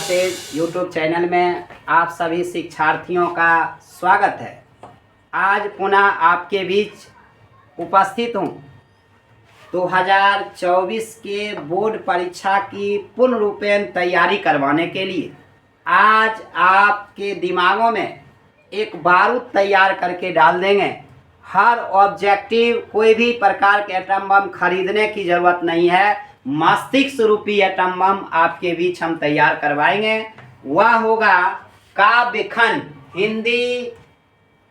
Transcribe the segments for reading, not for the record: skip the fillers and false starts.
तेज YouTube channel में आप सभी शिक्षार्थियों का स्वागत है। आज पुनः आपके बीच उपस्थित हूँ 2024 के बोर्ड परीक्षा की पूर्ण रूपेण तैयारी करवाने के लिए। आज आपके दिमागों में एक बारूद तैयार करके डाल देंगे। हर ऑब्जेक्टिव कोई भी प्रकार के एटम बम खरीदने की ज़रूरत नहीं है। मस्तिष्क रूपी एटम बम आपके बीच हम तैयार करवाएंगे। वह होगा काव्य खंड। हिंदी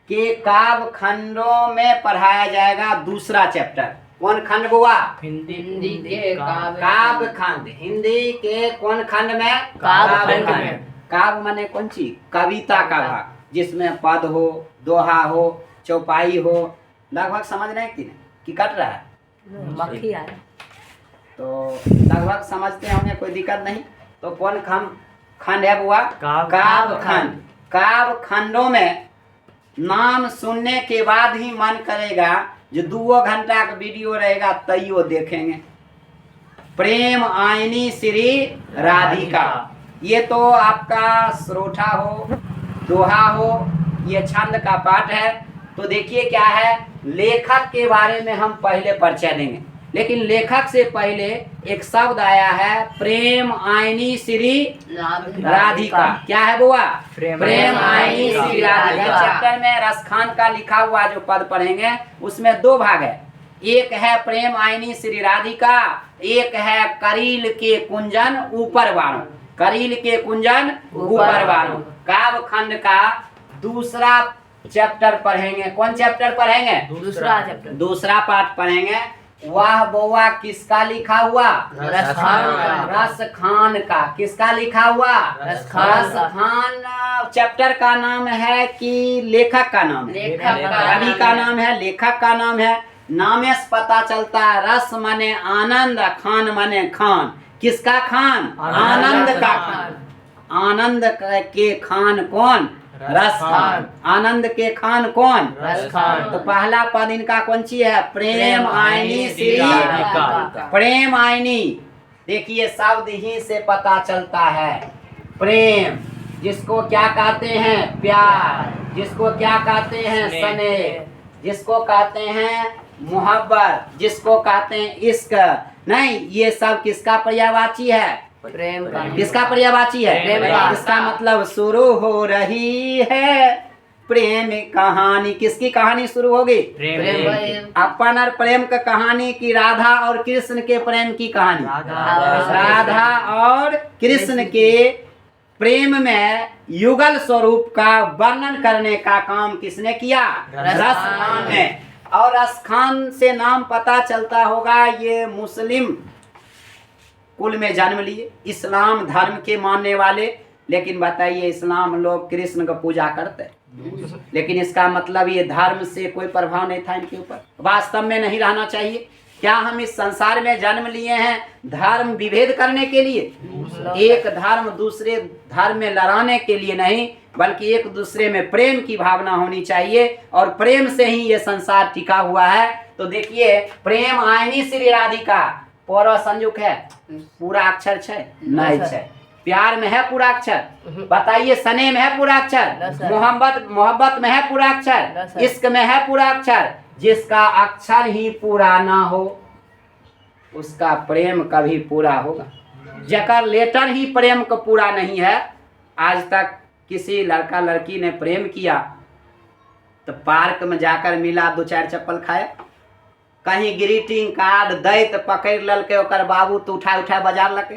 के काव्य खंडों में पढ़ाया जाएगा दूसरा चैप्टर। कौन खंड हुआ? हिंदी के काव्य खंड। हिंदी के कौन खंड में? काव्य खंड। काव्य माने कौन चीज? कविता का भाग, जिसमें पद हो, दोहा हो, चौपाई हो। लगभग समझ रहे हैं कि कट रहा है? मक्खी आ रहा है। तो लगभग समझते होंगे, कोई दिक्कत नहीं। तो कौन खंड है बुआ? काव्य खंड। काव्य खंडों में नाम सुनने के बाद ही मन करेगा जो 2 घंटा का वीडियो रहेगा तैयो देखेंगे। प्रेम आईनी श्री राधिका, ये तो आपका श्रोठा हो, दोहा हो, ये छंद का पाठ है। तो देखिए क्या है, लेखक के बारे में हम पहले परिचय देंगे, लेकिन लेखक से पहले एक शब्द आया है प्रेम आईनी श्री राधिका। क्या है बुआ? प्रेम आईनी श्री राधिका। चैप्टर में रसखान का लिखा हुआ जो पद पढ़ेंगे उसमें 2 भाग है। एक है प्रेम आईनी श्री राधिका, एक है करील के कुंजन ऊपर वाणों। करील के कुंजन ऊपर वाणों काव्य खंड का दूसरा चैप्टर पढ़ेंगे। कौन चैप्टर पढ़ेंगे? दूसरा चैप्टर, दूसरा पाठ पढ़ेंगे। वाह बउआ किसका लिखा हुआ? रसखान का। किसका लिखा हुआ? रसखान। चैप्टर का नाम है कि लेखक का नाम है? कवि का नाम है, लेखक का नाम है। नामे से पता चलता है रस माने आनंद, खान माने खान। किसका खान? आनंद का खान। आनंद के खान कौन? रसखान। आनंद के खान कौन? रसखान। तो पहला पद इनका कौन सी है? प्रेम आईनी श्री राधिका। प्रेम आईनी, देखिए शब्द ही से पता चलता है। प्रेम जिसको क्या कहते हैं? प्यार। जिसको क्या कहते हैं? स्नेह। जिसको कहते हैं मोहब्बत। जिसको कहते हैं इश्क। नहीं, ये सब किसका पर्यायवाची है? प्रेम का। किसका पर्यायवाची है? प्रेम का। इसका मतलब शुरू हो रही है प्रेम कहानी। किसकी कहानी शुरू होगी? प्रेम। अपन और प्रेम का कहानी की राधा और कृष्ण के प्रेम की कहानी। राधा और कृष्ण के प्रेम में युगल स्वरूप का वर्णन करने का काम किसने किया? रसखान ने। और रसखान से नाम पता चलता होगा ये मुस्लिम कुल में जन्म लिए, इस्लाम धर्म के मानने वाले। लेकिन बताइए, इस्लाम लोग कृष्ण का पूजा करते, लेकिन इसका मतलब ये धर्म से कोई प्रभाव नहीं था इनके ऊपर। वास्तव में नहीं रहना चाहिए। क्या हम इस संसार में जन्म लिए हैं धर्म विभेद करने के लिए? एक धर्म दूसरे धर्म में लड़ाने के लिए नहीं, बल्कि एक दूसरे में प्रेम की भावना होनी चाहिए, और प्रेम से ही ये संसार टिका हुआ है। तो देखिए, प्रेम आईनी श्री राधिका पूरा संयुक्त है, पूरा अक्षर है नहीं है। प्यार में है पूरा अक्षर, बताइए। स्नेह में है पूरा अक्षर, मोहब्बत में है पूरा अक्षर, इश्क में है पूरा अक्षर। जिसका अक्षर ही पूरा ना हो उसका प्रेम कभी पूरा होगा। जकर लेटर ही प्रेम का पूरा नहीं है। आज तक किसी लड़का लड़की ने प्रेम किया तो पार्क में जाकर मिला, 2-4 चप्पल खाए, कहीं ग्रीटिंग कार्ड दे तो पकड़ ललके ओकर बाबू तो उठा बाजार लके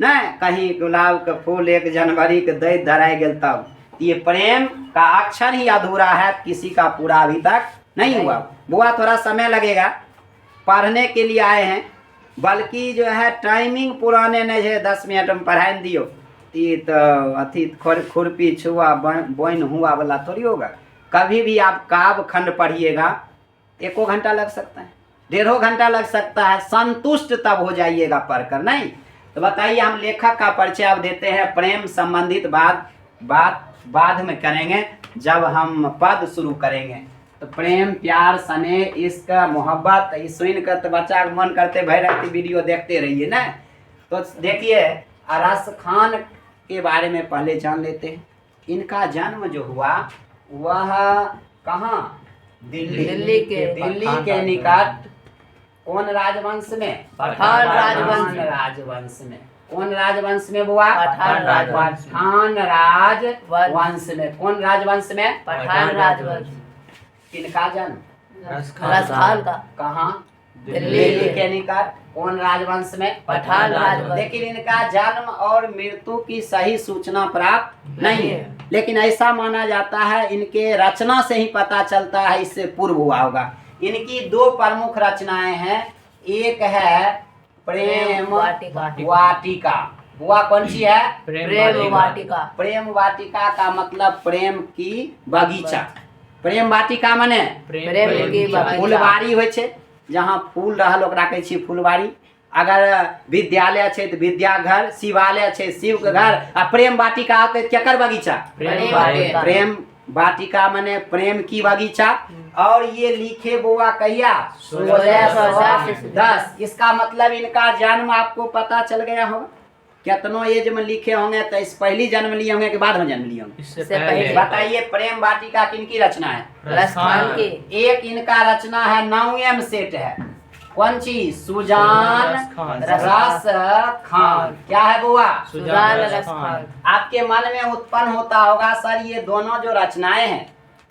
नहीं, कहीं गुलाब के फूल 1 जनवरी के दे धराई गेल। तब ये प्रेम का अक्षर ही अधूरा है, किसी का पूरा अभी तक नहीं हुआ। बुआ थोड़ा समय लगेगा, पढ़ने के लिए आए हैं, बल्कि जो है टाइमिंग पुराने नहीं है। 10 मिनट में पढ़ाई दियो तो अथी खुरपी छुआ बोइन हुआ वाला थोड़ी होगा। कभी भी आप काव्य खंड पढ़िएगा 1 घंटा लग सकता है, 1.5 घंटा लग सकता है। संतुष्ट तब हो जाइएगा पढ़कर, नहीं तो बताइए। हम लेखक का परिचय अब देते हैं। प्रेम संबंधित बात बाद में करेंगे जब हम पद शुरू करेंगे। तो प्रेम, प्यार, स्नेह, इश्क, मोहब्बत, सुन कर तो बच्चा का मन करते भाई रहती वीडियो देखते रहिए ना। तो देखिए, रसखान के बारे में पहले जान लेते हैं। इनका जन्म जो हुआ वह कहाँ? दिल्ली के निकट कौन राजवंश में? पठान राजवंश। राजवंश में। कौन राजवंश में हुआ? पठान राजवंश। पठान राजवंश में। कौन राजवंश में? पठान राजवंश। किनका जन्म? राजस्थान का। कहाँ? दिल्ली के निकट कौन राजवंश में? पठान राजवंश। लेकिन इनका जन्म और मृत्यु की सही सूचना प्राप्त नहीं है, लेकिन ऐसा माना जाता है इनके रचना से ही पता चलता है इससे पूर्व हुआ होगा। इनकी दो प्रमुख रचनाएं हैं, एक है प्रेम वाटिका। वह कौन सी है? प्रेम वाटिका। प्रेम वाटिका का मतलब प्रेम की बगीचा। प्रेम वाटिका माने प्रेम की बगीचा। फुलबाड़ी होइ छै, जहाँ फूल रहल ओकरा कहै छी फुलबाड़ी। अगर विद्यालय छै तऽ विद्याघर, शिवालय छै शिव के घर, आ प्रेम वाटिका होते केकर बगीचा? प्रेम वाटिका। प्रेम वाटिका माने प्रेम की बगीचा। और ये लिखे बुआ कहिया? 1610। इसका मतलब इनका जन्म आपको पता चल गया होगा। कितनों एज में लिखे होंगे तो इस पहली जन्म लिए होंगे कि बाद में जन्म लिए होंगे? इससे पहले। बताइए प्रेम वाटिका किनकी रचना है? राजस्थान की। एक इनका रचना है 9 सेट है। कौन चीज? सुजान रस खान। क्या है बुआ? सुजान रस खान। आपके मन में उत्पन्न होता होगा सर ये दोनों जो रचनाएं हैं,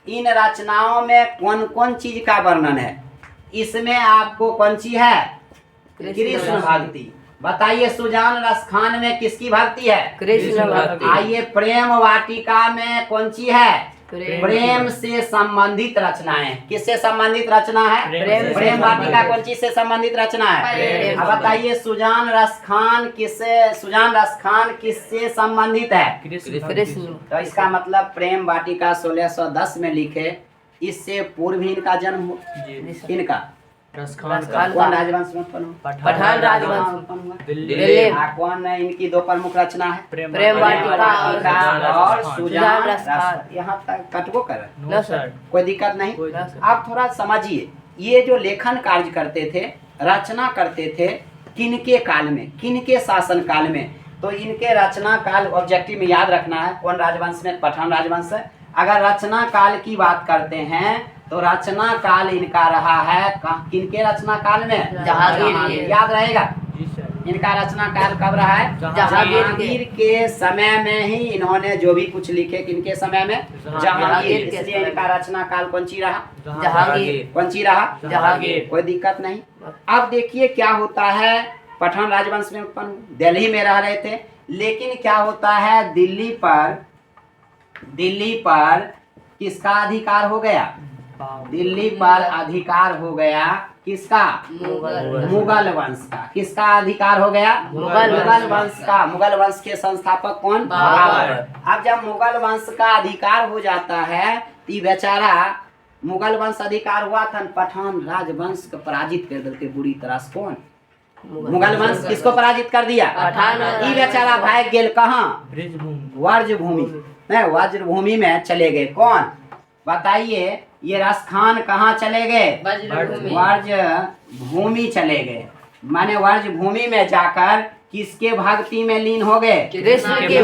इन रचनाओं में कौन कौन चीज का वर्णन है? इसमें आपको कौन सी है? कृष्ण भक्ति। बताइए सुजान रस खान में किसकी भक्ति है? कृष्ण भक्ति। आइए प्रेम वाटिका में कौन सी है? प्रेम से संबंधित रचनाएं। किससे संबंधित रचना है? प्रेम वाटिका कौन चीज से संबंधित रचना है? अब बताइए सुजान रस खान किससे संबंधित है? कृष्ण। तो इसका मतलब प्रेम वाटिका 1610 में लिखे, इससे पूर्व ही इनका जन्म हो। इनका कौन राजवंश में उत्पन्न हुआ? पठान राजवंश। दिल्ली। कौन इनकी दो प्रमुख रचना है? प्रेम वाटिका और सुजान रस खान। यहाँ तक कटको कर नो सर। कोई दिक्कत नहीं। आप थोड़ा समझिए, ये जो लेखन कार्य करते थे, रचना करते थे, किनके काल में, किनके शासन काल में? तो इनके रचना काल ऑब्जेक्टिव में याद रखना है। कौन राजवंश में? पठान राजवंश। अगर रचना काल की बात करते हैं तो रचना काल इनका रहा है किनके रचना काल में? जहांगीर। याद रहेगा। इनका रचना काल कब रहा है? जहांगीर के समय में ही इन्होंने जो भी कुछ लिखे, किनके समय में? जहांगीर। इसलिए इनका रचना काल कौन सी रहा? जहांगीर। कौन सी रहा? जहांगीर। कोई दिक्कत नहीं। अब देखिए क्या होता है, पठान राजवंश में उत्पन्न, दिल्ली में रह रहे थे, लेकिन क्या होता है दिल्ली पर किसका अधिकार हो गया? दिल्ली पर अधिकार हो गया किसका? मुगल वंश का। किसका अधिकार हो गया? मुगल वंश का। मुगल वंश के संस्थापक कौन? बाबर। अब जब मुगल वंश का अधिकार हो जाता है तो ये बेचारा मुगल वंश अधिकार हुआ था, पठान राजवंश को पराजित कर देते बुरी तरह से। कौन? मुगल वंश किसको पराजित कर दिया? ये बेचारा भाग गेल कहाँ? व्रजभूमि में चले गए। कौन? बताइए। ये राजस्थान कहाँ चले गए? व्रजभूमि चले गए। माने व्रजभूमि में जाकर किसके भक्ति में लीन हो गए? कृष्ण के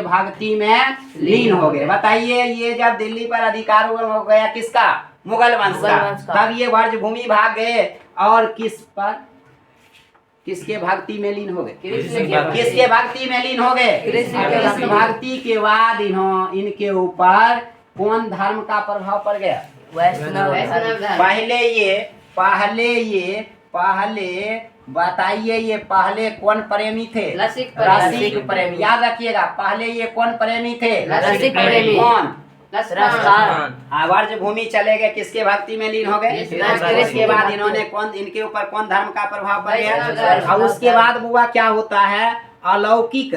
भक्ति में लीन हो गए। बताइए ये जब दिल्ली पर अधिकार हो गया किसका? मुगल वंश का। तब ये व्रजभूमि भाग गए और किसके भक्ति में लीन हो गए? किसके भक्ति में लीन हो गए? कृष्ण भक्ति के बाद इनके ऊपर कौन धर्म का प्रभाव पड़ गया? वैष्णव। पहले बताइए ये पहले कौन प्रेमी थे? रसिक प्रेमी। याद रखिएगा, पहले ये कौन प्रेमी थे? रसिक प्रेमी। कौन? राजस्थान। व्रजभूमि चले गए, किसके भक्ति में लीन हो गए? इसके बाद इनके ऊपर कौन धर्म का प्रभाव पड़ गया? और उसके बाद बुआ क्या होता है? अलौकिक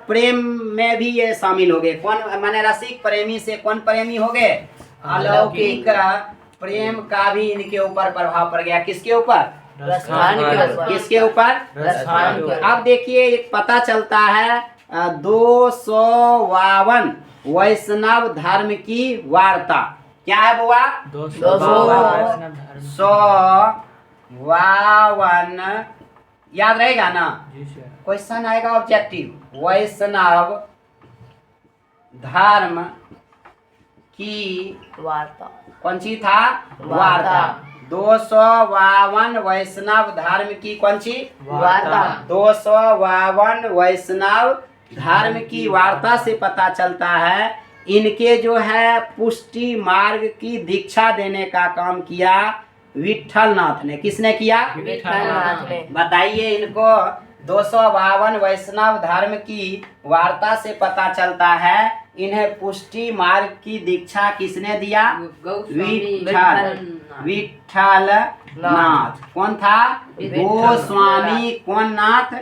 प्रेम में भी ये शामिल हो गए। कौन माने रसिक प्रेमी से कौन प्रेमी हो गए? अलौकिक प्रेम का भी इनके ऊपर प्रभाव पड़ गया। किसके ऊपर? किसके ऊपर? अब देखिए एक पता चलता है 252 वैष्णव धर्म की वार्ता। क्या है बुआ? 252 याद रहेगा ना? जी सर। क्वेश्चन आएगा ऑब्जेक्टिव, वैष्णव धर्म की वार्ता। कौन सी था? वार्ता। 252 वैष्णव धर्म की कौन सी? वार्ता। 252 वैष्णव धर्म की वार्ता से पता चलता है इनके जो है पुष्टि मार्ग की दीक्षा देने का काम किया विठल नाथ ने। किसने किया? विठलनाथ ने। बताइए इनको 252 वैष्णव धर्म की वार्ता से पता चलता है इन्हें पुष्टि मार्ग की दीक्षा किसने दिया? विठल विठल नाथ। कौन था? गोस्वामी। कौन नाथ?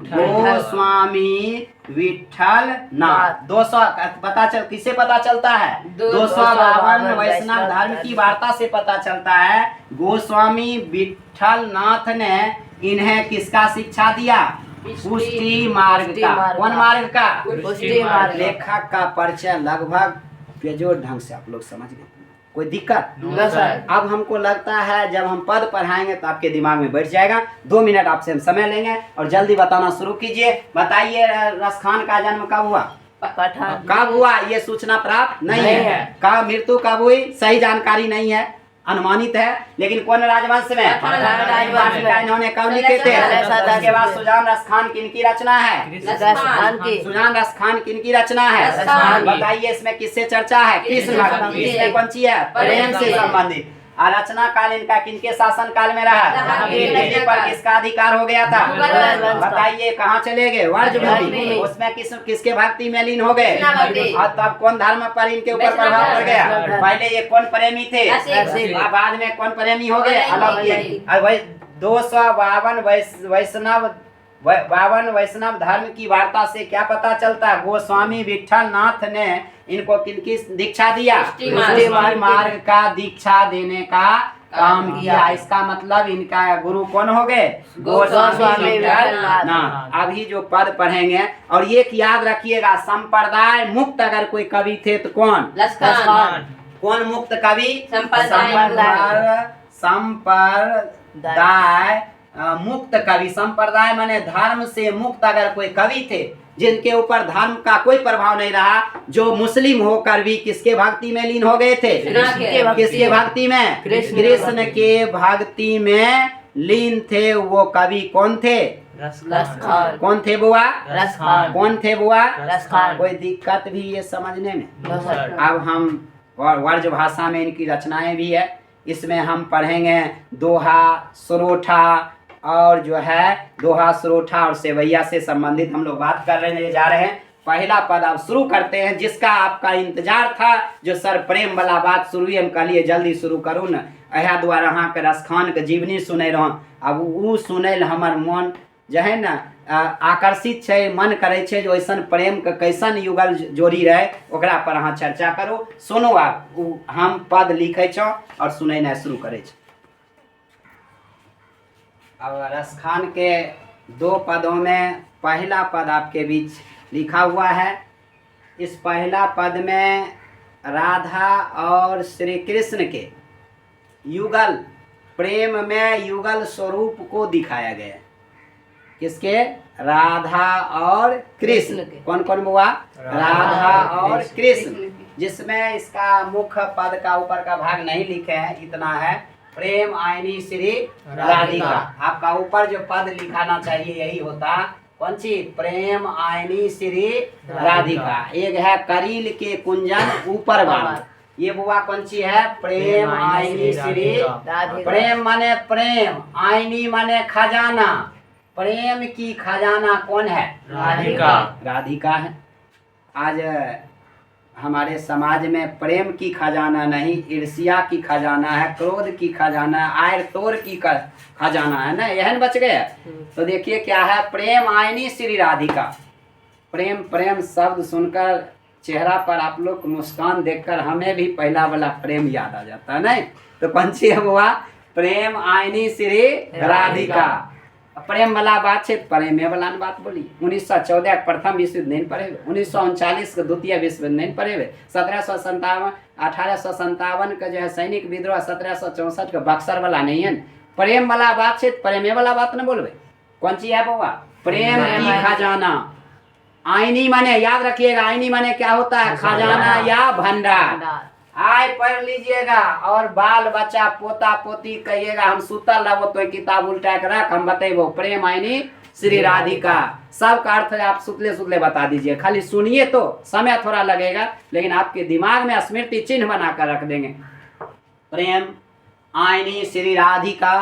गोस्वामी विठल नाथ। 200 पता चल किसे पता चलता है? 252 वैष्णव धर्म की वार्ता से पता चलता है गोस्वामी विठल नाथ ने इन्हें किसका शिक्षा दिया? पुष्टि मार्ग का। कौन मार्ग का? पुष्टि मार्ग। लेखक का परिचय लगभग बेजोड़ ढंग से आप लोग समझ गए। कोई दिक्कत? न सर। अब हमको लगता है जब हम पद पढ़ाएंगे तो आपके दिमाग में बैठ जाएगा। 2 मिनट आपसे हम समय लेंगे और जल्दी बताना शुरू कीजिए। बताइए रसखान का जन्म कब हुआ? पठान। कब हुआ ये सूचना प्राप्त नहीं नहीं है। है। कब मृत्यु कब हुई सही जानकारी नहीं है, अनुमानित है। लेकिन कौन राजवंश में? पठान राजवंश में। इन्होंने कब लिखे थे? उसके बाद सुजान रसखान किनकी रचना है? रसखान की। सुजान रसखान किनकी रचना है? रसखान की। बताइए इसमें किससे चर्चा है? कृष्ण भक्त की। इसमें कौन सी है? प्रेम से संबंधित। और रचना काल इनका किनके शासन काल में रहा? जहांगीर दिल्ली पर किसका अधिकार हो गया था? मुगल राजवंश का। बताइए कहाँ चले गए? वर्जभूमि। उसमें किसके भक्ति में लीन हो गए? कृष्ण भक्ति। और तब कौन धर्म पर इनके ऊपर वैष्णव प्रभाव पड़ गया? धर्म। पहले ये कौन प्रेमी थे? रसिक। और बाद में कौन प्रेमी हो गए? अलौकिक। अलौकिक। और वही 252 52 वैष्णव धर्म की वार्ता से क्या पता चलता है? गोस्वामी विठल नाथ ने इनको किनकी दीक्षा दिया? पुष्टि पुष्टि मार्ग। मार्ग का दीक्षा देने का काम किया। इसका मतलब इनका गुरु कौन हो गए? गोस्वामी विठल नाथ। नाथ। अभी जो पद पढ़ेंगे और ये याद रखिएगा संप्रदाय मुक्त अगर कोई कवि थे तो कौन? लस्कार। कौन मुक्त कवि? संप्रदाय। संप्रदाय मुक्त कवि। संप्रदाय माने धर्म से मुक्त अगर कोई कवि थे जिनके ऊपर धर्म का कोई प्रभाव नहीं रहा, जो मुस्लिम होकर भी किसके भक्ति में लीन हो गए थे? किसके भक्ति में? कृष्ण के भक्ति में लीन थे। वो कवि कौन थे? रसखान। कौन थे बुआ? रसखान। कौन थे बुआ? रसखान। कोई दिक्कत भी ये समझने में? न सर। अब हम वर्ज भाषा में इनकी रचनाएं भी है। इसमें हम पढ़ेंगे दोहा, सरोठा और जो है दोहा, सरोठा और सेवैया से संबंधित हम लोग बात कर रहे जा रहे हैं। पहला पद अब शुरू करते हैं जिसका आपका इंतजार था। जो सर प्रेम वाला बात शुरू हम कहलिए जल्दी शुरू करूँ न, अहा द्वारा अहाँ के रसखान के जीवनी सुने रह। अब उ सुने हमर मन जो है ना आकर्षित है, मन करे छे जो ऐसा प्रेम के कैसन युगल जोड़ी रहे ओकरा पर अहाँ चर्चा करू। सुनो आप हम पद लिखे छो और सुनना शुरू करे छो। अब रसखान के 2 पदों में पहला पद आपके बीच लिखा हुआ है। इस पहला पद में राधा और श्री कृष्ण के युगल प्रेम में युगल स्वरूप को दिखाया गया है। किसके? राधा और कृष्ण। कौन कौन बुआ? राधा और कृष्ण। जिसमें इसका मुख्य पद का ऊपर का भाग नहीं लिखे हैं, इतना है प्रेम आईनी श्री राधिका। आपका ऊपर जो पद लिखाना चाहिए यही होता। कौन सी? प्रेम आईनी श्री राधिका। एक है करील के कुंजन ऊपर बाण। ये बुआ कौन सी है? प्रेम आईनी श्री राधिका। प्रेम माने प्रेम, आईनी माने खजाना। प्रेम की खजाना कौन है? राधिका। राधिका है। आज हमारे समाज में प्रेम की खजाना नहीं, ईर्ष्या की खजाना है, क्रोध की खजाना है, आयर तोड़ की खजाना है ना, यह बच गया। तो देखिए क्या है, प्रेम आईनी श्री राधिका। प्रेम प्रेम शब्द सुनकर चेहरा पर आप लोग मुस्कान देखकर हमें भी पहला वाला प्रेम याद आ जाता है नहीं? तो कौन सी है हुआ? प्रेम आईनी श्री राधिका। प्रेम वाला बात है, प्रेम वाला बात बोली। 1914 के प्रथम विश्व युद्ध नहीं पढ़े, 1939 के द्वितीय विश्व युद्ध नहीं पढ़े, 1857 का जो है सैनिक विद्रोह, 1764 का बक्सर वाला नहीं है। प्रेम वाला बात है, प्रेम वाला बात न बोलबे। कौन सी है बुआ? प्रेम की खजाना। आईनी माने याद रखिएगा, आईनी माने क्या होता है? खजाना या भंडार। आय पढ़ लीजिएगा और बाल बच्चा पोता पोती कहिएगा हम सुतल रहो तो किताब उल्टा के रख, हम बतेबो प्रेम आईनी श्री राधिका। सबका अर्थ आप सुतले सुतले बता दीजिए, खाली सुनिए तो समय थोड़ा लगेगा लेकिन आपके दिमाग में स्मृति चिन्ह बनाकर रख देंगे। प्रेम आईनी श्री राधिका,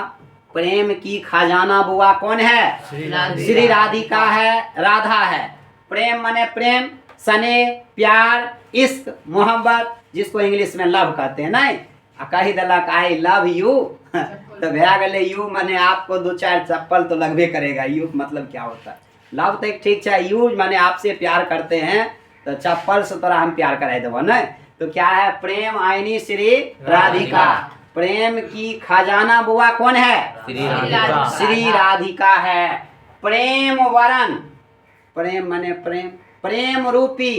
प्रेम की खजाना बुआ कौन है? श्री राधिका है, राधा है। प्रेम माने प्रेम, स्नेह, प्यार, इश्क, मोहब्बत, जिसको इंग्लिश में लव कहते हैं। नहीं कही दलक आई लव यू तो भैया गले यू माने आपको दो चार चप्पल तो लगभे करेगा। यू मतलब क्या होता है? लव तो एक ठीक है, यू माने आपसे प्यार करते हैं तो चप्पल से तोरा हम प्यार कराई देव न। तो क्या है? प्रेम आईनी श्री राधिका। प्रेम की खजाना बुआ कौन है? श्री राधिका है। प्रेम वरण, प्रेम माने प्रेम, प्रेम रूपी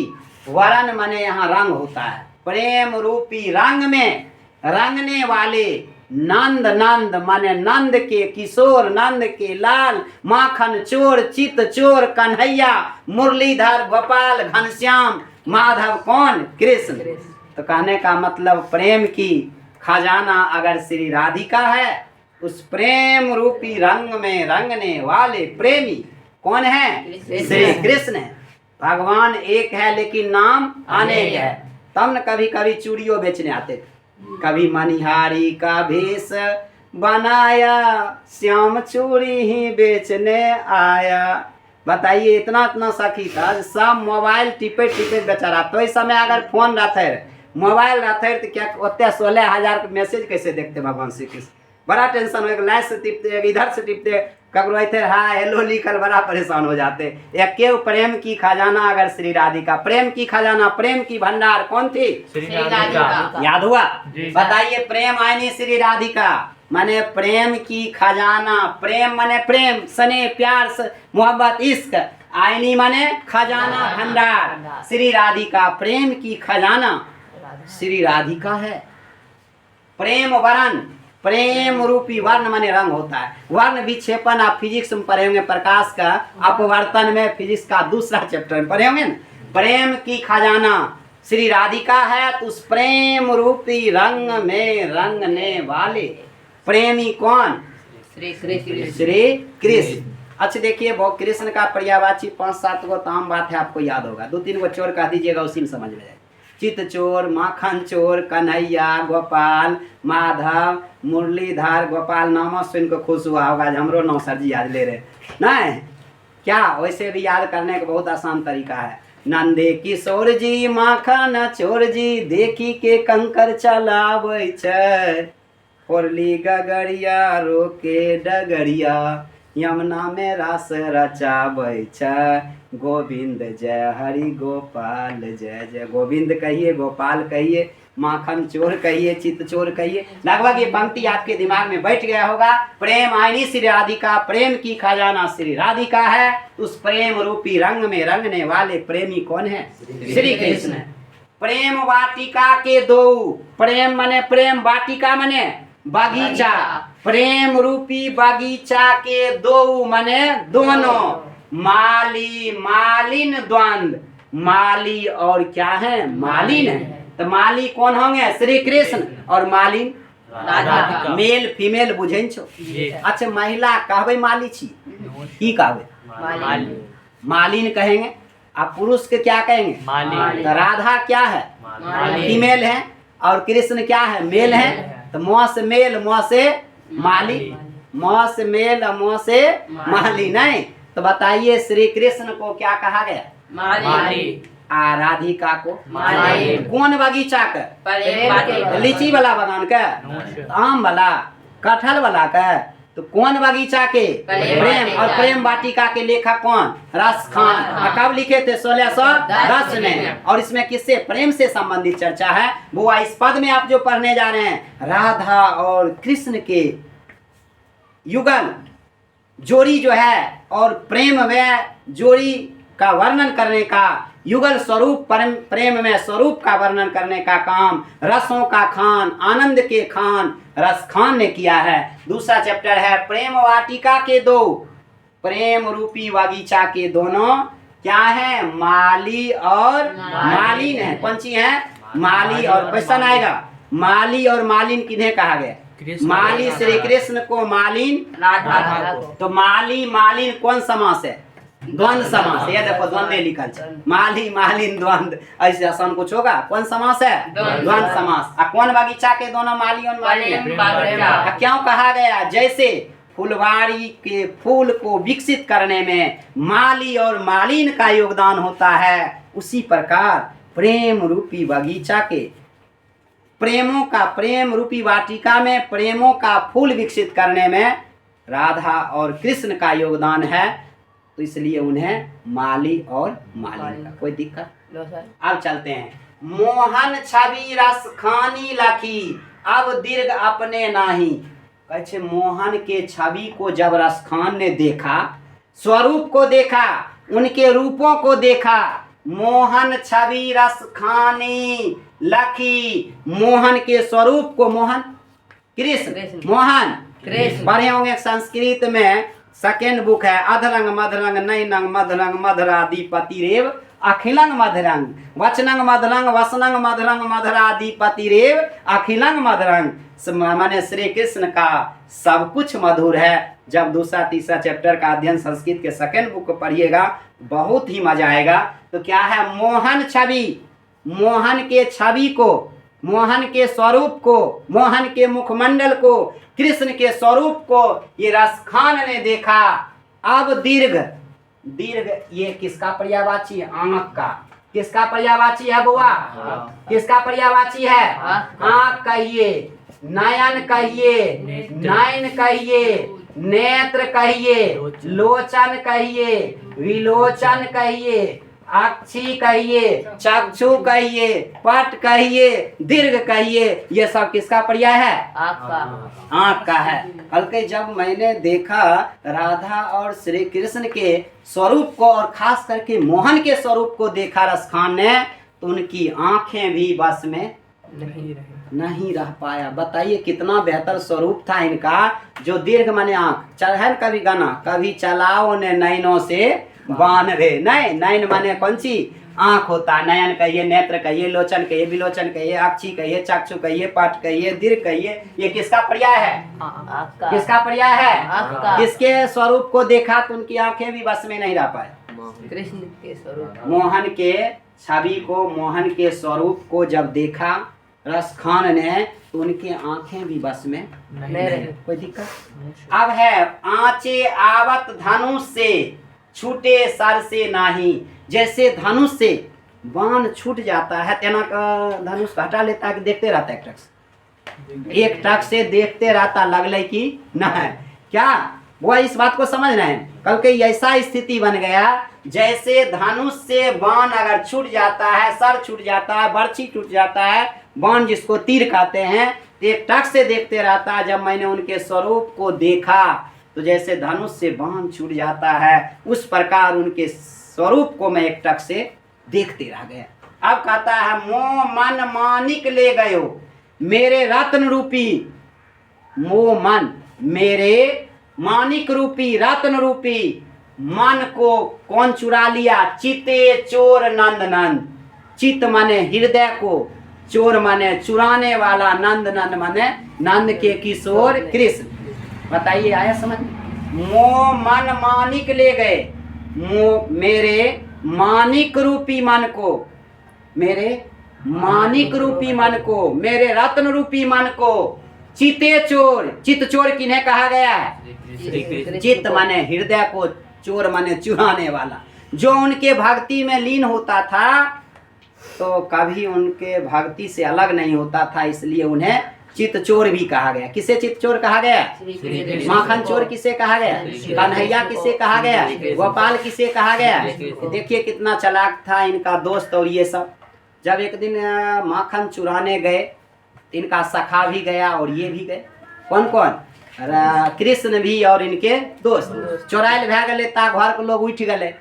वरण माने यहाँ रंग होता है। प्रेम रूपी रंग में रंगने वाले नंद, नंद माने नंद के किशोर, नंद के लाल, माखन चोर, चित चोर, कन्हैया, मुरलीधर, गोपाल, घनश्याम, माधव कौन? कृष्ण। तो कहने का मतलब प्रेम की खजाना अगर श्री राधिका है, उस प्रेम रूपी रंग में रंगने वाले प्रेमी कौन है? श्री कृष्ण है। भगवान एक है लेकिन नाम अनेक है। तब न कभी कभी चूड़ियों बेचने आते थे, कभी मनिहारी का भेष बनाया, श्याम चूड़ी ही बेचने आया। बताइए इतना इतना सखी था, सब मोबाइल टिपे टिपे बेचारा। तो इस समय अगर फोन रहते मोबाइल रहते तो क्या होते 16,000 के मैसेज कैसे देखते भगवान श्री कृष्ण? बड़ा टेंशन हो, एक लाइट से टिपते, इधर से टिपते, ककरो थे हाँ हेलो लिखल, बड़ा परेशान हो जाते। एक प्रेम की खजाना अगर श्री राधिका, प्रेम की खजाना, प्रेम की भंडार कौन थी? श्री राधिका। याद हुआ? बताइए प्रेम आईनी श्री राधिका माने प्रेम की खजाना। प्रेम माने प्रेम, स्नेह, प्यार, मोहब्बत, इश्क। आईनी माने खजाना, भंडार। श्री राधिका प्रेम की खजाना श्री राधिका है। प्रेम वरण, प्रेम रूपी वर्ण माने रंग होता है। वर्ण विक्षेपण आप फिजिक्स में पढ़े होंगे, प्रकाश का अपवर्तन में, फिजिक्स का दूसरा चैप्टर में पढ़े होंगे ना। प्रेम की खजाना श्री राधिका है, तो उस प्रेम रूपी रंग में रंगने वाले प्रेमी कौन? श्री कृष्ण। श्री कृष्ण। अच्छा देखिए वो कृष्ण का पर्यायवाची 5-7 गो आम बात है, आपको याद होगा। 2-3 गो चोर कह दीजिएगा, उसी में समझ में जाए। चित चोर, माखन चोर, कन्हैया, गोपाल, माधव, मुरलीधर। गोपाल नाम सुन को खुश हुआ होगा, हमरो नाम सर जी याद ले रहे नहीं क्या? वैसे भी याद करने का बहुत आसान तरीका है। नंदे किशोर जी, माखन चोर जी, देखी के कंकर चलावे छै, फोरली गगरिया रोके डगरिया, यमुना में रास रचाबै छै, गोविंद जय हरि गोपाल जय जय। गोविंद कहिए, गोपाल कहिए, माखन चोर कहिए, चित चोर कहिए। लगभग ये पंक्ति आपके दिमाग में बैठ गया होगा। प्रेम आईनी श्री राधिका, प्रेम की खजाना श्री राधिका है, उस प्रेम रूपी रंग में रंगने वाले प्रेमी कौन है? श्री कृष्ण। प्रेम वाटिका के दो, प्रेम माने प्रेम, वाटिका माने बगीचा। प्रेम रूपी बगीचा के दो माने दोनों, माली मालिन द्वंद। माली और क्या है? मालिन है। तो माली कौन होंगे? श्री कृष्ण। और मालिन राधिका। मेल फीमेल बुझे छो। अच्छा महिला कहबे माली छी, की कहबे? मालिन कहेंगे। आप पुरुष के क्या कहेंगे? तो राधा क्या है? फीमेल है, और कृष्ण क्या है? मेल है। तो मुँह से मेल, मुँह से माली, मुँह से मेल, मुँह से माली। नहीं तो बताइए श्री कृष्ण को क्या कहा गया? माली। आ राधिका को माली। कौन बगीचा के? लीची वाला बगान के, आम वाला, कटहल वाला के? तो कौन बगीचा के? प्रेम। और प्रेम वाटिका के लेखक कौन? रस खान। कब लिखे थे? 1610 में। और इसमें किससे? प्रेम से संबंधित चर्चा है। वो इस पद में आप जो पढ़ने जा रहे हैं, राधा और कृष्ण के युगल जोड़ी जो है, और प्रेम में जोड़ी का वर्णन करने का, युगल स्वरूप प्रेम में स्वरूप का वर्णन करने का काम रसों का खान, आनंद के खान रस खान ने किया है। दूसरा चैप्टर है प्रेम वाटिका के दो, प्रेम रूपी बगीचा के दोनों क्या है? माली और मालिन है। कौन सी है? माली और, क्वेश्चन आएगा, माली और मालिन किन्हें कहा गया? माली श्री कृष्ण को, मालिन राधा को। तो माली मालिन कौन समास है? द्वंद्व समास। ये देखो द्वंद्व लिखल है, माली मालिन द्वंद्व, ऐसे आसान कुछ होगा? कौन समास है? द्वंद्व समास। कौन बगीचा के दोनों माली और मालिन? क्यों कहा गया? जैसे फुलवारी के फूल को विकसित करने में माली और मालिन का योगदान होता है, उसी प्रकार प्रेम रूपी बगीचा के प्रेमों का, प्रेम रूपी वाटिका में प्रेमों का फूल विकसित करने में राधा और कृष्ण का योगदान है, तो इसलिए उन्हें माली और मालिन का। कोई दिक्कत? अब चलते हैं। मोहन छवि रस खानी लखी, अब दीर्घ अपने नाही। कहे मोहन के छवि को जब रसखान ने देखा, स्वरूप को देखा, उनके रूपों को देखा, मोहन छवि रस खानी लखी, मोहन के स्वरूप को, मोहन कृष्ण, मोहन पढ़े होंगे संस्कृत में, सेकेंड बुक है, अधरंग मधरंग नैनंग मधरंग मधराधिपति रेव अखिलंग मधरंग, वचनंग मधरंग वसनंग मधरंग मधराधिपति रेव अखिलंग मधरंग। माने श्री कृष्ण का सब कुछ मधुर है। जब दूसरा तीसरा चैप्टर का अध्ययन संस्कृत के सेकेंड बुक को पढ़िएगा बहुत ही मजा आएगा। तो क्या है? मोहन छवि, मोहन के छवि को, मोहन के स्वरूप को, मोहन के मुखमंडल को, कृष्ण के स्वरूप को ये रसखान ने देखा। अब दीर्घ, दीर्घ ये किसका पर्यायवाची है? आंख का। किसका पर्यायवाची है बुआ? किसका पर्यायवाची है? आंख कहिए, नयन कहिए, नयन कहिए, नेत्र कहिए, लोचन कहिए, विलोचन कहिए, अक्षी कहिए, चक्षु कहिए, पट कहिए, दीर्घ कहिए, ये सब किसका पर्याय है? आँख का है। कल के जब मैंने देखा राधा और श्री कृष्ण के स्वरूप को और खास करके मोहन के स्वरूप को देखा रसखान ने, तो उनकी आंखें भी बस में नहीं रह पाया। बताइए कितना बेहतर स्वरूप था इनका। जो दीर्घ माने आंख, चढ़न कभी गाना, कभी चलाओ ने नैनों से बान रे, नहीं नयन माने कौन सी? आंख होता है। नयन कहिए, नेत्र कहिए, लोचन कहिए, विलोचन कहिए, अक्षी कहिए, चक्षु कहिए, पट कहिए, दीर्घ कहिए, ये किसका पर्याय है? किसका पर्याय है? किसके स्वरूप को देखा तो उनकी आंखें भी बस में नहीं रह पाए? कृष्ण के स्वरूप, मोहन के छवि को, मोहन के स्वरूप को जब देखा रसखान ने, तो उनकी आंखें भी बस में नहीं रही। कोई दिक्कत? अब है आंचे आवत धनुष से छूटे सर से नाही। जैसे धनुष से बाण छूट जाता है, तेना का धनुष हटा लेता है कि देखते रहता है? एक टक से देखते रहता, लगले कि नहीं क्या? वो इस बात को समझ रहे हैं। कल के ऐसा स्थिति बन गया जैसे धनुष से बाण अगर छूट जाता है, सर छूट जाता है, बर्छी छूट जाता है, बाण जिसको तीर कहते हैं, एक टक से देखते रहता। जब मैंने उनके स्वरूप को देखा तो जैसे धनुष से बाण छूट जाता है, उस प्रकार उनके स्वरूप को मैं एक टक से देखते रह गया। अब कहता है मोह मन मानिक ले गयो मेरे रत्न रूपी, मोह मन मेरे मानिक रूपी, रत्न रूपी मन को कौन चुरा लिया? चिते चोर नंद नंद। चित माने हृदय को, चोर माने चुराने वाला, नंद नंद माने नंद के किशोर कृष्ण। बताइए आया समझ? मोह मन मानिक ले गए, मोह मेरे मानिक रूपी मन को, मेरे मानिक रूपी मन को, मेरे रत्न रूपी मन को चिते चोर। चित चोर किन्हें कहा गया है? चित्त माने हृदय को, चोर माने चुराने वाला। जो उनके भक्ति में लीन होता था तो कभी उनके भक्ति से अलग नहीं होता था, इसलिए उन्हें चित्त चोर भी कहा गया। किसे चित्त चोर कहा गया? माखन चोर किसे कहा गया? कन्हैया किसे कहा गया? गोपाल किसे कहा गया? देखिए कितना चालाक था इनका दोस्त। और ये सब जब एक दिन माखन चुराने गए, इनका सखा भी गया और ये भी गए। कौन कौन? कृष्ण भी और इनके दोस्त। चोराइल भै गए ता घर के लोग उठ गए।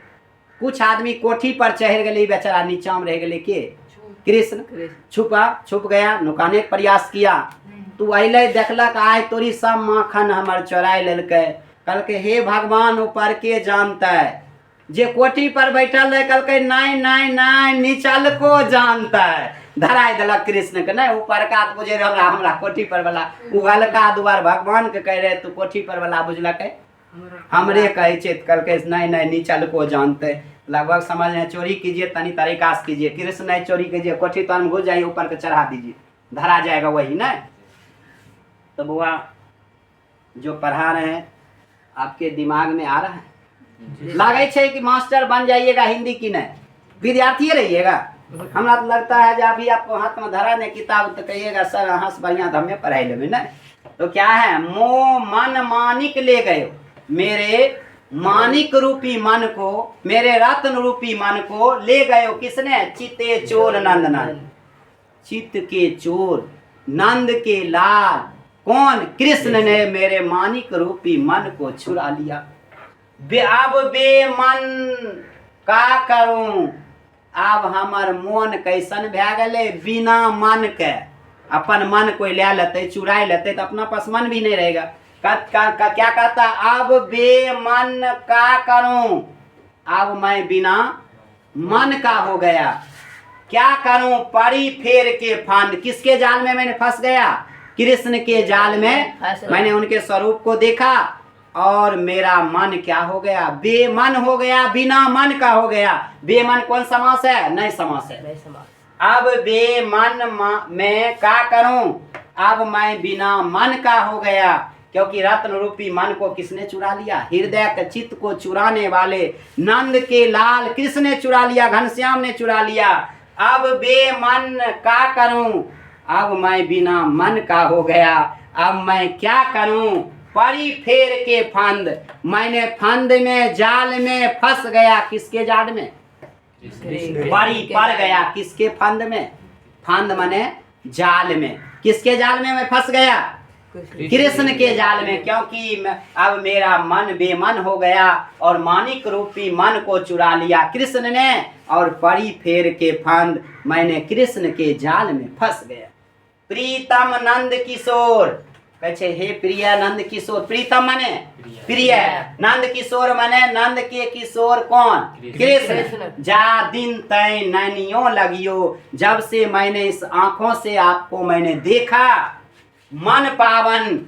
कुछ आदमी कोठी पर चढ़ गए, बेचारा नीचा में रह गए के कृष्ण। छुप गया, नुकाने के प्रयास किया। तू अल देखलक आय तोरी सब माखन हमर चोराय लेलकै। कल के हे भगवान ऊपर के जानता है, जे कोठी पर बैठल रहे कल के नहीं नहीं नहीं नीचल को जानता है, धराय दिलक कृष्ण के नहीं ऊपर का तो बुझे हमरा हमरा कोठी पर वाला उगल का दुआर भगवान के कह रहे तू कोठी पर वाला बुझलक हमरे कहे छे कल के नहीं नहीं नीचल को जानते। लगभग समझ रहे चोरी कीजिए तनी तरीका से कीजिए, कृष्ण नहीं चोरी कीजिए, कोठी तो हम घुस जाइए ऊपर के चढ़ा दीजिए, धरा जाएगा वही ना। तो बुआ जो पढ़ा रहे हैं आपके दिमाग में आ रहा है? लगे छे कि मास्टर बन जाइएगा हिंदी की नहीं, विद्यार्थी रहिएगा। हमरा तो लगता है जब भी आपको हाथ में धरा ने किताब तो कहिएगा सर हंस बढ़िया तो हमें पढ़ाई लेवे ना। तो क्या है, मोह मन मानिक ले गए, मेरे मानिक रूपी मन को, मेरे रत्न रूपी मन को ले गए किसने? चिते चोर नंद नंद, चित्त के चोर नंद के लाल कौन? कृष्ण ने मेरे मानिक रूपी मन को छुड़ा लिया। अब बेमन का करूं, अब हमार मन कैसन भै गए, बिना मन के अपन मन कोई ले लेते चुरा लेते तो अपना पास मन भी नहीं रहेगा। क्या कहता, अब बेमन का करूं, अब मैं बिना मन का हो गया, क्या करूं? परी फेर के फांद, किसके जाल में मैंने फंस गया? कृष्ण के जाल में मैंने उनके स्वरूप को देखा और मेरा मन क्या हो गया? बेमन हो गया, बिना मन का हो गया। बेमन कौन समास है? नहीं समास है। अब बेमन मैं क्या करूं, अब मैं बिना मन का हो गया, क्योंकि रत्न रूपी मन को किसने चुरा लिया? हृदय के चित्त को चुराने वाले नंद के लाल कृष्ण ने चुरा लिया, घनश्याम ने चुरा लिया। अब बेमन का करूं, अब मैं बिना मन का हो गया, अब मैं क्या करूं? परी फेर के फंद, मैंने फंद में जाल में फंस गया। किसके जाल में? परी पड़ गया किसके फंद में? फंद माने जाल में। किसके जाल में मैं फंस गया? कृष्ण के जाल में, क्योंकि अब मेरा मन बेमन हो गया और मानिक रूपी मन को चुरा लिया कृष्ण ने, और परी फेर के फंद मैंने कृष्ण के जाल में फंस गया। प्रीतम नंद किशोर, कहे हे प्रिय नंद किशोर, प्रीतम माने प्रिय, नंद किशोर माने नंद के किशोर कौन? कृष्ण। जा दिन तय नैनियों लगियो, जब से मैंने इस आंखों से आपको मैंने देखा, मन पावन,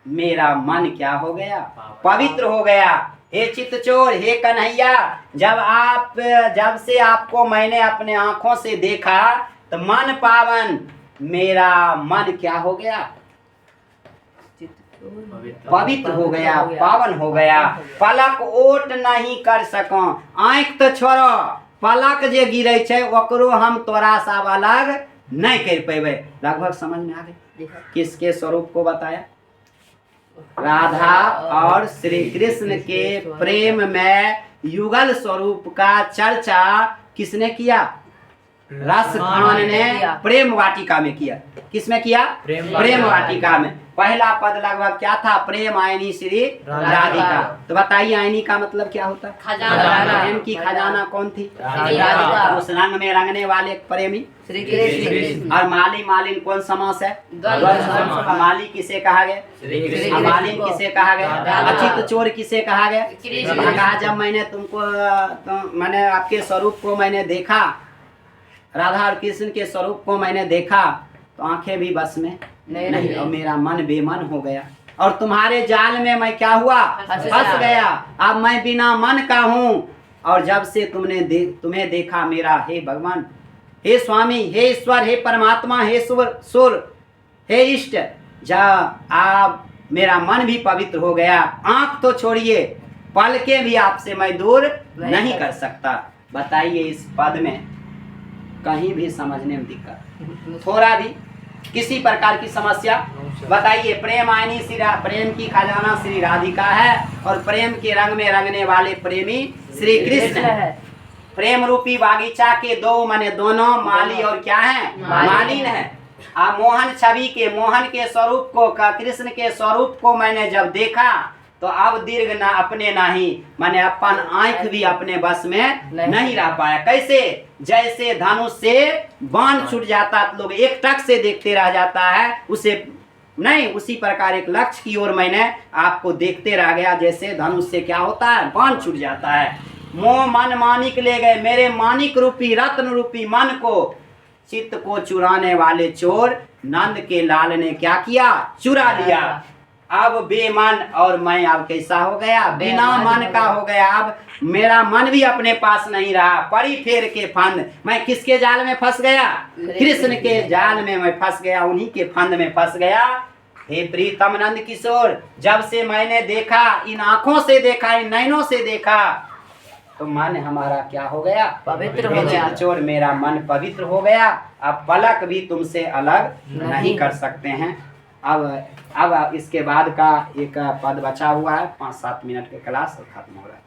मेरा मन क्या हो गया? पवित्र हो गया। हे चित्तचोर, हे कन्हैया, जब से आपको मैंने अपने आंखों से देखा तो मन पावन, मेरा मन क्या हो गया? पवित्र हो गया, पावन हो गया। पलक ओट नहीं कर सको, आंख तो छोड़ो, पलक जे गिरे छे ओकरो हम तोरा सा अलग नहीं कर पेबे। लगभग समझ में आ गई किसके स्वरूप को बताया? राधा और श्री कृष्ण के प्रेम में युगल स्वरूप का चर्चा किसने किया? रस खान ने प्रेम वाटिका में किया। किसमें किया? प्रेम वाटिका में। पहला पद लगभग क्या था? प्रेम आयनी श्री राधिका। तो बताइए आयनी का मतलब क्या होता है? खजाना। प्रेम की खजाना कौन थी? राधिका। उस रंग में रंगने वाले प्रेमी श्री कृष्ण। और माली मालिन कौन समास है? माली किसे कहा गया? मालिन किसे कहा गया? अचित चोर किसे कहा गया? कहा जब मैंने तुमको मैंने आपके स्वरूप को मैंने देखा, राधा और कृष्ण के स्वरूप को मैंने देखा, तो आंखें भी बस में नहीं और मेरा मन बेमन हो गया, और तुम्हारे जाल में मैं क्या हुआ? फंस गया। अब मैं बिना मन का हूँ, और जब से तुम्हें देखा मेरा, हे भगवान, हे स्वामी, हे ईश्वर, हे परमात्मा, हे सुर, हे इष्ट, आप मेरा मन भी पवित्र हो गया। आंख तो छोड़िए, पलके भी आपसे मैं दूर नहीं कर सकता। बताइए इस पद में कहीं भी समझने में दिक्कत, थोड़ा भी किसी प्रकार की समस्या बताइए? प्रेम आयनी प्रेम की खजाना श्री राधिका है, और प्रेम के रंग में रंगने वाले प्रेमी श्री कृष्ण है। प्रेम रूपी बागीचा के दो माने दोनों माली और क्या है? मालिन है। मोहन छवि के, मोहन के स्वरूप को, कृष्ण के स्वरूप को मैंने जब देखा, तो अब दीर्घ ना अपने नहीं, माने अपन आंख भी अपने बस में नहीं रह पाया। कैसे? जैसे धनुष से बाण छूट जाता, लोग एक टक से देखते रह जाता है, उसे नहीं, उसी प्रकार एक लक्ष्य की ओर मैंने आपको देखते रह गया। जैसे धनुष से क्या होता है, बाण छूट जाता है। मोह मन मानिक ले गए, मेरे मानिक रूपी रत्न रूपी मन को, चित्त को चुराने वाले चोर नंद के लाल ने क्या किया, चुरा लिया। अब बेमन और मैं अब कैसा हो गया, बिना मन का हो गया। अब मेरा मन भी अपने पास नहीं रहा। पड़ी फेर के फंद, मैं किसके जाल में फंस गया, कृष्ण के जाल में मैं फंस गया, उन्हीं के फंद में फंस गया। हे प्रीतम नंद किशोर, जब से मैंने देखा, इन आंखों से देखा, इन नैनों से देखा, तो मन हमारा क्या हो गया, पवित्र हो गया। चोर मेरा मन पवित्र हो गया। अब पलक भी तुमसे अलग नहीं कर सकते हैं। अब इसके बाद का एक पद बचा हुआ है, 5-7 मिनट के क्लास और खत्म हो रहा है।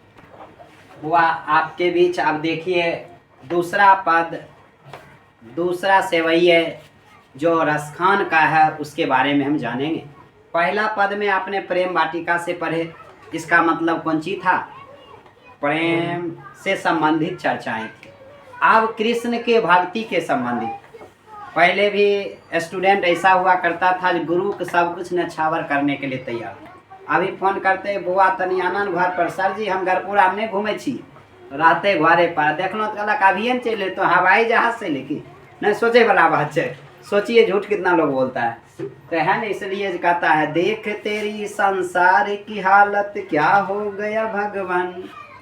हुआ आपके बीच। अब देखिए दूसरा पद, दूसरा सेवैये जो रसखान का है उसके बारे में हम जानेंगे। पहला पद में आपने प्रेम वाटिका से पढ़े, इसका मतलब कौन सी था, प्रेम से संबंधित चर्चाएं थी। अब कृष्ण के भक्ति के संबंधित। पहले भी स्टूडेंट ऐसा हुआ करता था, गुरु को सब कुछ नछावर करने के लिए तैयार। अभी फोन करते, बुआ तनी आनंद घर पर, सर जी हम गरपुरा हमने घूमे छी, रहते घरे पर, देखलो तो कहलक अभी न चले, तो हवाई जहाज से लेके नहीं, सोचे वाला बात है। सोचिए झूठ कितना लोग बोलता है, तो है ना, इसलिए कहता है, देख तेरी संसार की हालत क्या हो गया भगवान,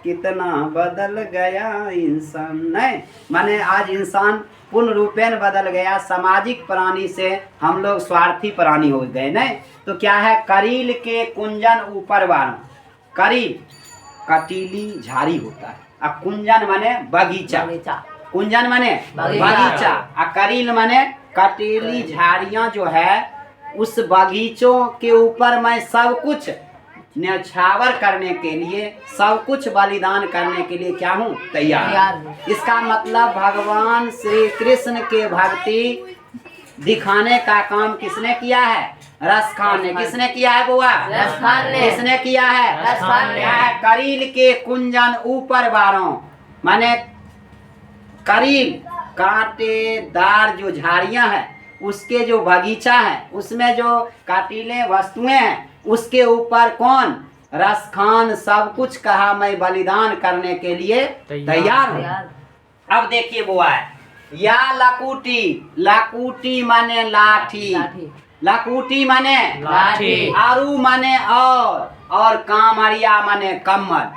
कितना बदल गया इंसान। नहीं माने आज इंसान पूर्ण रूपेण बदल गया, सामाजिक प्राणी से हम लोग स्वार्थी प्राणी हो गए। नहीं तो क्या है, करील के कुंजन ऊपर वालों, करील कटीली झाड़ी होता है, और कुंजन माने बगीचा, कुंजन माने बगीचा, और करील माने कटीली झाड़ियां जो है, उस बगीचों के ऊपर मैं सब कुछ न्यौछावर करने के लिए, सब कुछ बलिदान करने के लिए क्या हूँ, तैयार। इसका मतलब भगवान श्री कृष्ण के भक्ति दिखाने का काम किसने किया है, रसखान ने। किसने किया है बुआ, रसखान ने। किसने किया है, रसखान ने। क्या है, करील के कुंजन ऊपर बारों, माने करील कांटेदार जो झाड़ियां हैं, उसके जो बगीचा है, उसमें जो काटीले वस्तुएं हैं, उसके ऊपर कौन, रसखान सब कुछ कहा मैं बलिदान करने के लिए तैयार हूँ। अब देखिए बुआ है, या लकुटी, लकुटी माने लाठी, लकुटी माने लाठी, आरू माने और कामरिया माने कम्मल।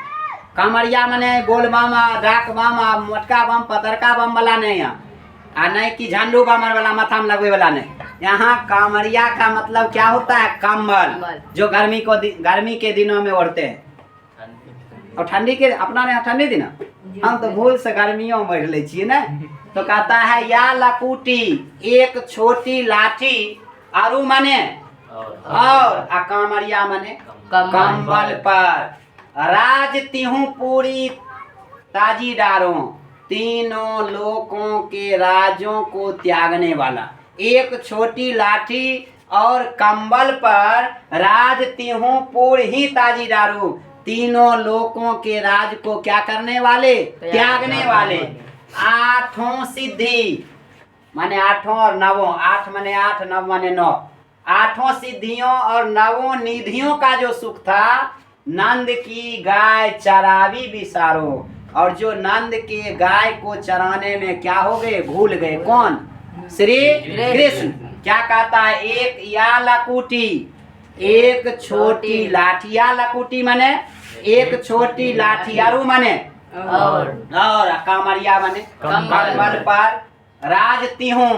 कामरिया माने गोल बम, डाक बम, मोटका बम, पतरका बम वाला नहीं है, आ नहीं कि झंडू बमर वाला माथा में लगवे वाला नहीं। यहाँ कामरिया का मतलब क्या होता है, कम्बल, जो गर्मी के दिनों में ओढ़ते हैं। और ठंडी के, अपना यहाँ ठंडी दिन, हम तो भूल से गर्मियों में ओढ़ ले छिए ना। तो कहता है, या लकुटी एक छोटी लाठी, आरू माने और कामरिया माने कम्बल पर, राज तिहू पूरी ताजी डारों, तीनों लोकों के राजों को त्यागने वाला। एक छोटी लाठी और कंबल पर राज तिहू पूर ही ताजी डारू, तीनों लोकों के राज को क्या करने वाले, त्यागने वाले। आठों सिद्धि माने आठों और नवों, आठ माने आठ, नव माने नौ, आठों सिद्धियों और नवों निधियों का जो सुख था, नंद की गाय चरावी बिसारो। और जो नंद के गाय को चराने में क्या हो गए, भूल गए। कौन, श्री कृष्ण। क्या कहता है, एक या लकुटी, एक छोटी लाठी, या लकुटी माने एक छोटी लाठी, आरू माने और कामरिया माने कम्बल पर, राज तिहू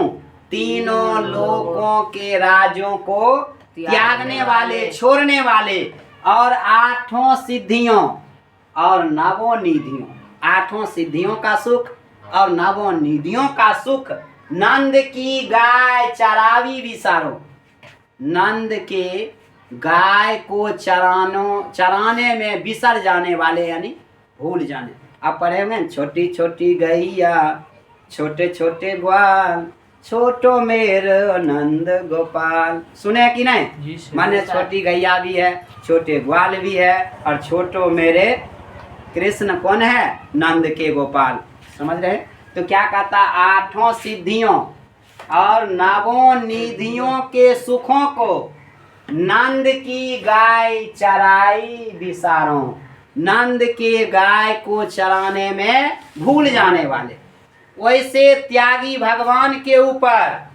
तीनों लोकों के राजों को त्यागने वाले, छोड़ने वाले, और आठों सिद्धियों और नवों निधियों, आठों सिद्धियों का सुख और नवों निधियों का सुख, नंद की गाय चरावी विसारो। नंद के गाय को चराने में बिसर जाने वाले, यानी भूल जाने। आप पढ़े हुए, छोटी छोटी गैया छोटे छोटे ग्वाल, छोटो मेरे नंद गोपाल। सुने कि नहीं, माने छोटी गैया भी है, छोटे ग्वाल भी है, और छोटो मेरे कृष्ण कौन है, नंद के गोपाल। समझ रहे। तो क्या कहता, आठों सिद्धियों और नवों निधियों के सुखों को नंद की गाय चराई विसारों, नंद के गाय को चराने में भूल जाने वाले, वैसे त्यागी भगवान के ऊपर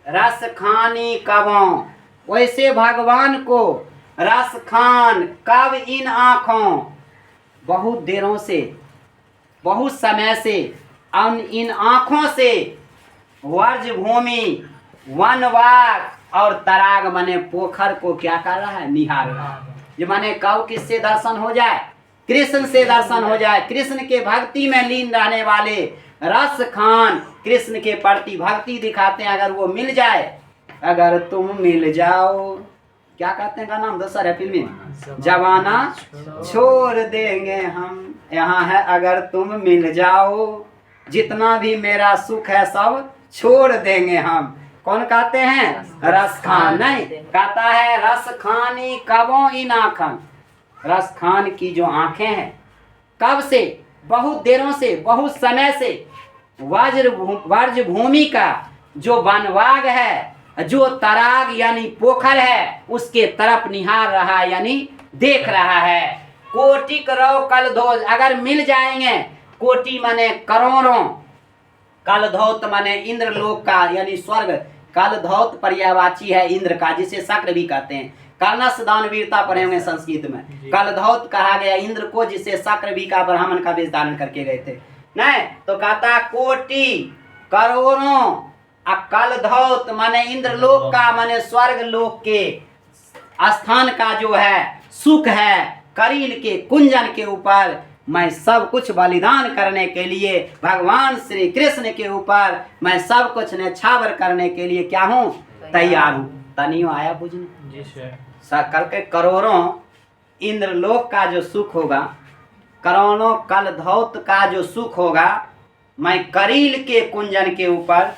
रस खानी कबों, वैसे भगवान को रस खान कब इन आँखों, बहुत देरों से, बहुत समय से इन आँखों से वर्ज भूमि वनवाग और तराग मने पोखर को क्या कर रहा है, निहार रहा है। ये माने कब किससे दर्शन हो जाए, कृष्ण से दर्शन हो जाए। कृष्ण के भक्ति में लीन रहने वाले रस खान कृष्ण के प्रति भक्ति दिखाते हैं, अगर वो मिल जाए, अगर तुम मिल जाओ, क्या कहते हैं का नाम दूसरा है फिल्म में, जवाना छोड़ देंगे हम, यहाँ है अगर तुम मिल जाओ, जितना भी मेरा सुख है सब छोड़ देंगे हम। कौन कहते हैं, रस खान नहीं, कहता है रस खानी कबों इन आँखन, रस खान की जो आंखें हैं, कब से, बहुत देरों से, बहुत समय से वर्ज भूमि का जो वनवाग है, जो तराग यानी पोखर है, उसके तरफ निहार रहा है, यानी देख रहा है। कोटि करो कल धोत, अगर मिल जाएंगे, कोटि माने करोड़ों, कल धौत माने इंद्र लोक का यानी स्वर्ग, कल धौत पर्यायवाची है इंद्र का, जिसे शक्र भी कहते हैं। कर्णस दान वीरता पढ़े होंगे संस्कृत में, कल धौत कहा गया इंद्र को, जिसे शक्र भी का ब्राह्मण का वेश धारण करके गए थे। नहीं तो कहता कोटि करोड़ों, कल धौत माने इंद्र लोक का, माने स्वर्ग लोक के स्थान का जो है सुख है, करील के कुंजन के ऊपर मैं सब कुछ बलिदान करने के लिए, भगवान श्री कृष्ण के ऊपर मैं सब कुछ न्यौछावर करने के लिए क्या हूँ, तैयार हूँ। तनियो आया बुझने कल के करोड़ों इंद्र लोक का जो सुख होगा, करोड़ों कल धौत का जो सुख होगा, मैं करील के कुंजन के ऊपर,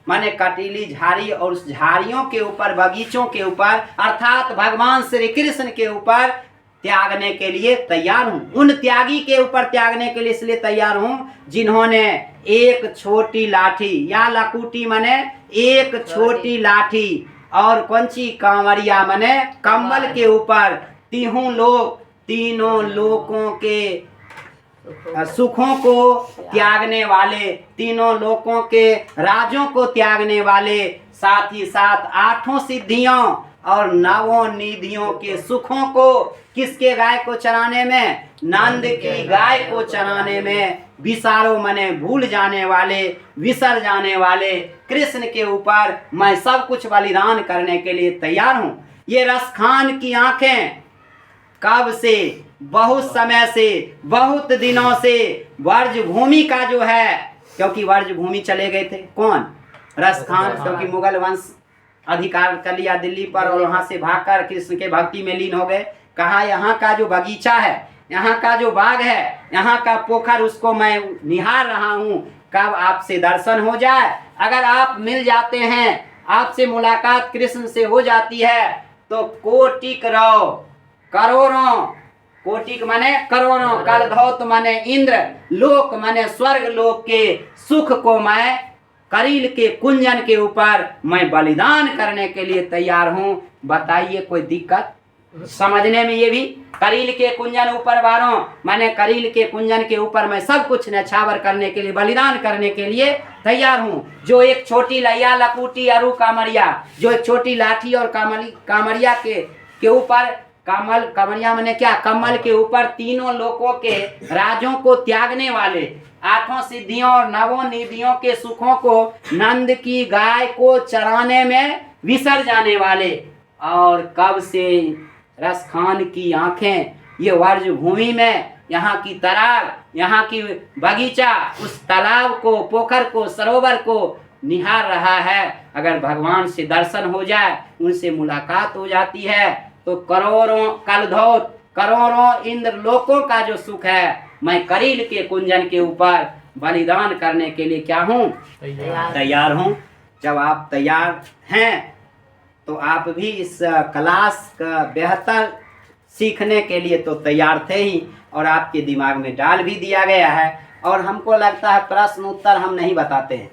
माने कटीली झाड़ी और उस झाड़ियों के ऊपर, बगीचों के ऊपर, अर्थात भगवान श्री कृष्ण के ऊपर त्यागने के लिए तैयार हूँ। उन त्यागी के ऊपर त्यागने के लिए इसलिए तैयार हूँ जिन्होंने एक छोटी लाठी या लकुटी माने एक छोटी लाठी और कौनसी कांवरिया माने कम्बल के ऊपर तीनों लोकों के सुखों को त्यागने वाले, तीनों लोकों के राजों को त्यागने वाले, साथ ही साथ 8 सिद्धियों और 9 निधियों के सुखों को किसके गाय को चराने में, नंद की गाय को चराने में विसारो मने भूल जाने वाले, विसर जाने वाले कृष्ण के ऊपर मैं सब कुछ बलिदान करने के लिए तैयार हूँ। ये रसखान की आंखें कब से, बहुत समय से, बहुत दिनों से वर्ज भूमि का जो है, क्योंकि वर्ज भूमि चले गए थे कौन, रसखान, क्योंकि मुगल वंश अधिकार कर लिया दिल्ली पर और वहां से भागकर कृष्ण के भक्ति में लीन हो गए। कहा यहाँ का जो बगीचा है, यहाँ का जो बाग है, यहाँ का पोखर, उसको मैं निहार रहा हूँ, कब आपसे दर्शन हो जाए। अगर आप मिल जाते हैं, आपसे मुलाकात कृष्ण से हो जाती है, तो कोटि करोड़ों, कोटि माने करोड़ों, कल धौत माने इंद्र लोक माने स्वर्ग लोक के सुख को मैं करील के कुंजन के ऊपर मैं बलिदान करने के लिए तैयार हूँ। बताइए कोई दिक्कत समझने में? ये भी करील के कुंजन ऊपर वारों माने करील के कुंजन के ऊपर मैं सब कुछ न्यौछावर करने के लिए, बलिदान करने के लिए तैयार हूँ। जो एक छोटी लैया लकुटी अरु कामरिया, जो एक छोटी लाठी और कामरिया के ऊपर, कामरिया माने क्या, कमल के ऊपर तीनों लोकों के राजों को त्यागने वाले, 8 सिद्धियों और 9 निधियों के सुखों को नंद की गाय को चराने में विसर जाने वाले, और कब से रसखान की आंखें ये वर्ज भूमि में, यहाँ की तराग, यहाँ की बगीचा, उस तालाब को, पोखर को, सरोवर को निहार रहा है। अगर भगवान से दर्शन हो जाए, उनसे मुलाकात हो जाती है, तो करोड़ों कलधौत, करोड़ों इंद्र लोकों का जो सुख है, मैं करील के कुंजन के ऊपर बलिदान करने के लिए क्या हूँ, तैयार हूँ। जब आप तैयार हैं तो आप भी इस क्लास का बेहतर सीखने के लिए तो तैयार थे ही, और आपके दिमाग में डाल भी दिया गया है। और हमको लगता है प्रश्न उत्तर हम नहीं बताते हैं,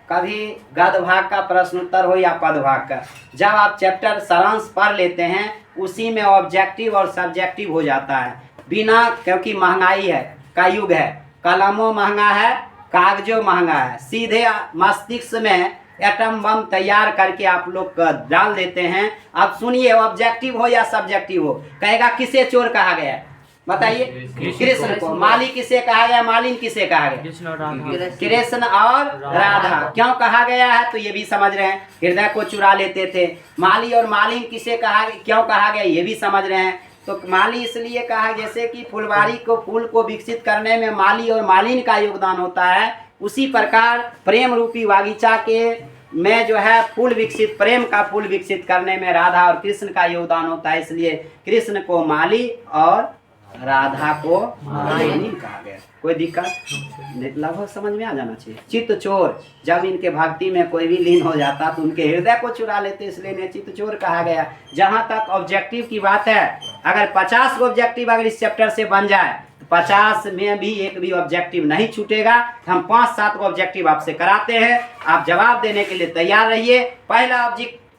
कभी गद्य भाग का प्रश्न उत्तर हो या पद भाग का, जब आप चैप्टर सारांश पढ़ लेते हैं उसी में ऑब्जेक्टिव और सब्जेक्टिव हो जाता है। बिना, क्योंकि महंगाई है का युग है, कलमों महंगा है, कागजों महंगा है, सीधे मस्तिष्क में एटम बम तैयार करके आप लोग डाल देते हैं। अब सुनिए, ऑब्जेक्टिव हो या सब्जेक्टिव हो, कहेगा किसे चोर कहा गया, बताइए। कृष्ण को। माली किसे कहा गया, मालिन किसे कहा गया, कृष्ण और राधा। क्यों कहा गया है तो ये भी समझ रहे हैं, हृदय को चुरा लेते थे। माली और मालिन किसे कहा, क्यों कहा गया ये भी समझ रहे हैं। तो माली इसलिए कहा, जैसे कि फुलवारी को, फूल को विकसित करने में माली और मालिन का योगदान होता है, उसी प्रकार प्रेम रूपी बागीचा के में जो है फूल विकसित, प्रेम का फूल विकसित करने में राधा और कृष्ण का योगदान होता है। इसलिए कृष्ण को माली और राधा को मालिनी कहा गया। कोई दिक्कत लगभग समझ में आ जाना चाहिए। चित्त चोर, जब इनके भक्ति में कोई भी लीन हो जाता तो उनके हृदय को चुरा लेते, इसलिए इन्हें चित्त चोर कहा गया। जहाँ तक ऑब्जेक्टिव की बात है, अगर 50 ऑब्जेक्टिव अगर इस चैप्टर से बन जाए तो 50 में भी एक भी ऑब्जेक्टिव नहीं छूटेगा। हम 5-7 ऑब्जेक्टिव आपसे कराते हैं, आप जवाब देने के लिए तैयार रहिए। पहला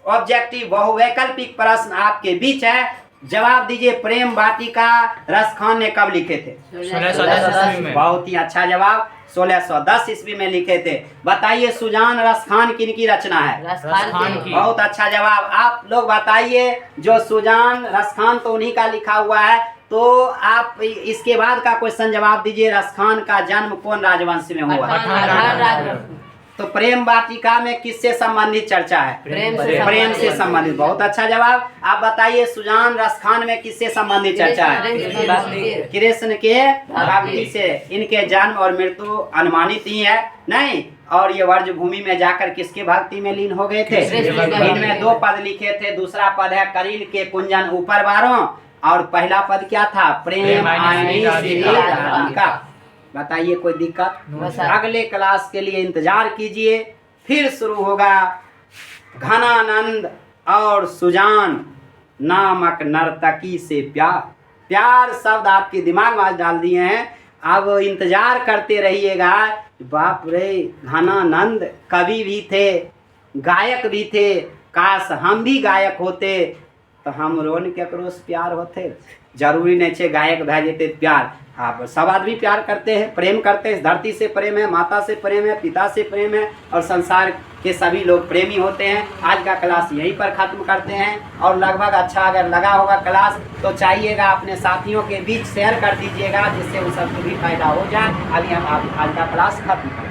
ऑब्जेक्टिव बहुवैकल्पिक प्रश्न आपके बीच है, जवाब दीजिए। प्रेम वाटिका रसखान ने कब लिखे थे? 1610 में। बहुत ही अच्छा जवाब, 1610 ईस्वी में लिखे थे। बताइए, सुजान रसखान किनकी रचना है? रसखान की। बहुत अच्छा जवाब। आप लोग बताइए, जो सुजान रसखान तो उन्हीं का लिखा हुआ है, तो आप इसके बाद का क्वेश्चन जवाब दीजिए। रसखान का जन्म कौन राजवंश में हुआ? पठान। तो प्रेम वाटिका में किससे संबंधित चर्चा है? प्रेम से संबंधित। बहुत अच्छा जवाब। आप बताइए, सुजान रसखान में किससे संबंधित चर्चा है? कृष्ण के भक्ति से। इनके जन्म और मृत्यु अनुमानित ही है, नहीं। और ये वर्ज भूमि में जाकर किसके भक्ति में लीन हो गए थे? इनमें 2 पद लिखे थे। दूसरा पद है करील के कुंजन ऊपर बारों, और पहला पद क्या था? प्रेम आईनी श्री राधिका। बताइए, कोई दिक्कत? अगले क्लास के लिए इंतजार कीजिए, फिर शुरू होगा घनानंद और सुजान नामक नर्तकी से प्यार। प्यार शब्द आपके दिमाग में डाल दिए हैं, अब इंतजार करते रहिएगा। बाप रे, घनानंद कवि भी थे, गायक भी थे। काश हम भी गायक होते तो हम रोन केकरो से प्यार होते। जरूरी नहीं छे गायक भे जेते प्यार। आप सब आदमी प्यार करते हैं, प्रेम करते हैं। धरती से प्रेम है, माता से प्रेम है, पिता से प्रेम है, और संसार के सभी लोग प्रेमी होते हैं। आज का क्लास यहीं पर ख़त्म करते हैं, और लगभग अच्छा अगर लगा होगा क्लास तो चाहिएगा अपने साथियों के बीच शेयर कर दीजिएगा, जिससे उन सबको भी फायदा हो जाए। अभी हम आज का क्लास खत्म करते हैं।